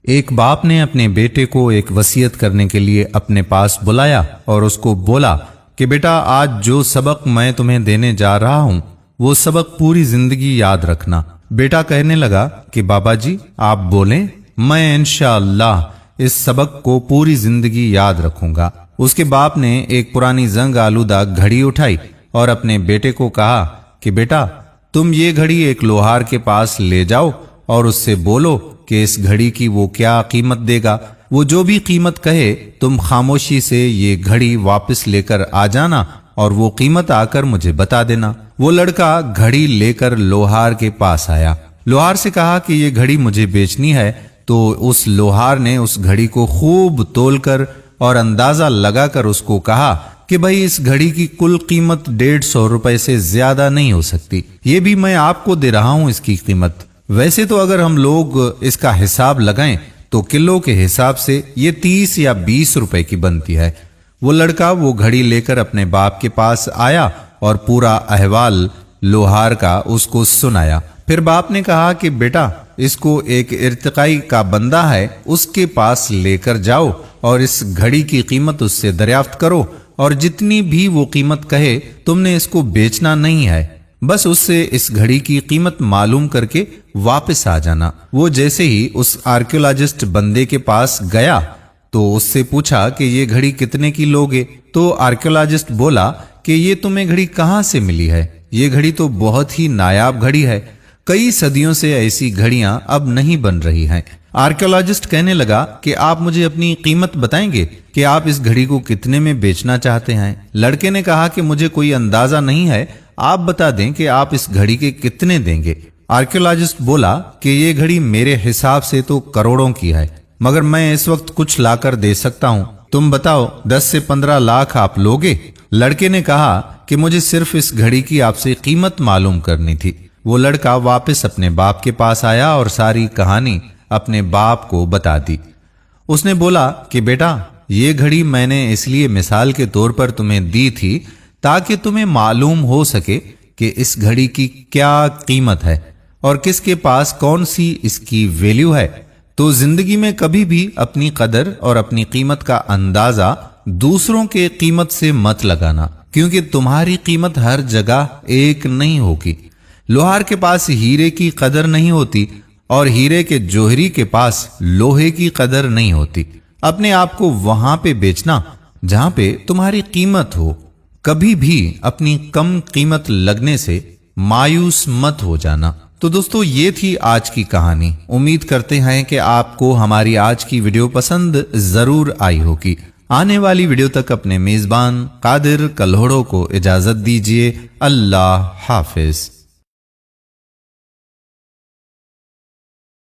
ایک باپ نے اپنے بیٹے کو ایک وصیت کرنے کے لیے اپنے پاس بلایا اور اس کو بولا کہ بیٹا آج جو سبق میں تمہیں دینے جا رہا ہوں وہ سبق پوری زندگی یاد رکھنا۔ بیٹا کہنے لگا کہ بابا جی آپ بولیں، میں انشاءاللہ اس سبق کو پوری زندگی یاد رکھوں گا۔ اس کے باپ نے ایک پرانی زنگ آلودہ گھڑی اٹھائی اور اپنے بیٹے کو کہا کہ بیٹا تم یہ گھڑی ایک لوہار کے پاس لے جاؤ اور اس سے بولو کہ اس گھڑی کی وہ کیا قیمت دے گا، وہ جو بھی قیمت کہے تم خاموشی سے یہ گھڑی واپس لے کر آ جانا اور وہ قیمت آ کر مجھے بتا دینا۔ وہ لڑکا گھڑی لے کر لوہار کے پاس آیا، لوہار سے کہا کہ یہ گھڑی مجھے بیچنی ہے، تو اس لوہار نے اس گھڑی کو خوب تول کر اور اندازہ لگا کر اس کو کہا کہ بھائی اس گھڑی کی کل قیمت 150 روپے سے زیادہ نہیں ہو سکتی، یہ بھی میں آپ کو دے رہا ہوں اس کی قیمت۔ ویسے تو اگر ہم لوگ اس کا حساب لگائیں تو کلو کے حساب سے یہ 30 یا 20 روپے کی بنتی ہے۔ وہ لڑکا وہ گھڑی لے کر اپنے باپ کے پاس آیا اور پورا احوال لوہار کا اس کو سنایا۔ پھر باپ نے کہا کہ بیٹا اس کو ایک ارتقائی کا بندہ ہے، اس کے پاس لے کر جاؤ اور اس گھڑی کی قیمت اس سے دریافت کرو، اور جتنی بھی وہ قیمت کہے تم نے اس کو بیچنا نہیں ہے، بس اس سے اس گھڑی کی قیمت معلوم کر کے واپس آ جانا۔ وہ جیسے ہی اس آرکیولوجسٹ بندے کے پاس گیا تو اس سے پوچھا کہ یہ گھڑی کتنے کی لوگے؟ تو آرکیولوجسٹ بولا کہ یہ تمہیں گھڑی کہاں سے ملی ہے؟ یہ گھڑی تو بہت ہی نایاب گھڑی ہے، کئی صدیوں سے ایسی گھڑیاں اب نہیں بن رہی ہیں۔ آرکیولوجسٹ کہنے لگا کہ آپ مجھے اپنی قیمت بتائیں گے کہ آپ اس گھڑی کو کتنے میں بیچنا چاہتے ہیں؟ لڑکے نے کہا کہ مجھے کوئی اندازہ نہیں ہے، آپ بتا دیں کہ آپ اس گھڑی کے کتنے دیں گے۔ آرکیولوجسٹ بولا کہ یہ گھڑی میرے حساب سے تو کروڑوں کی ہے، مگر میں اس وقت کچھ لا کر دے سکتا ہوں، تم بتاؤ 10 سے 15 لاکھ آپ لوگے؟ لڑکے نے کہا کہ مجھے صرف اس گھڑی کی آپ سے قیمت معلوم کرنی تھی۔ وہ لڑکا واپس اپنے باپ کے پاس آیا اور ساری کہانی اپنے باپ کو بتا دی۔ اس نے بولا کہ بیٹا یہ گھڑی میں نے اس لیے مثال کے طور پر تمہیں دی تھی تاکہ تمہیں معلوم ہو سکے کہ اس گھڑی کی کیا قیمت ہے اور کس کے پاس کون سی اس کی ویلیو ہے۔ تو زندگی میں کبھی بھی اپنی قدر اور اپنی قیمت کا اندازہ دوسروں کے قیمت سے مت لگانا، کیونکہ تمہاری قیمت ہر جگہ ایک نہیں ہوگی۔ لوہار کے پاس ہیرے کی قدر نہیں ہوتی اور ہیرے کے جوہری کے پاس لوہے کی قدر نہیں ہوتی۔ اپنے آپ کو وہاں پہ بیچنا جہاں پہ تمہاری قیمت ہو، کبھی بھی اپنی کم قیمت لگنے سے مایوس مت ہو جانا۔ تو دوستو یہ تھی آج کی کہانی، امید کرتے ہیں کہ آپ کو ہماری آج کی ویڈیو پسند ضرور آئی ہوگی۔ آنے والی ویڈیو تک اپنے میزبان قادر کلہوڑو کو اجازت دیجیے۔ اللہ حافظ۔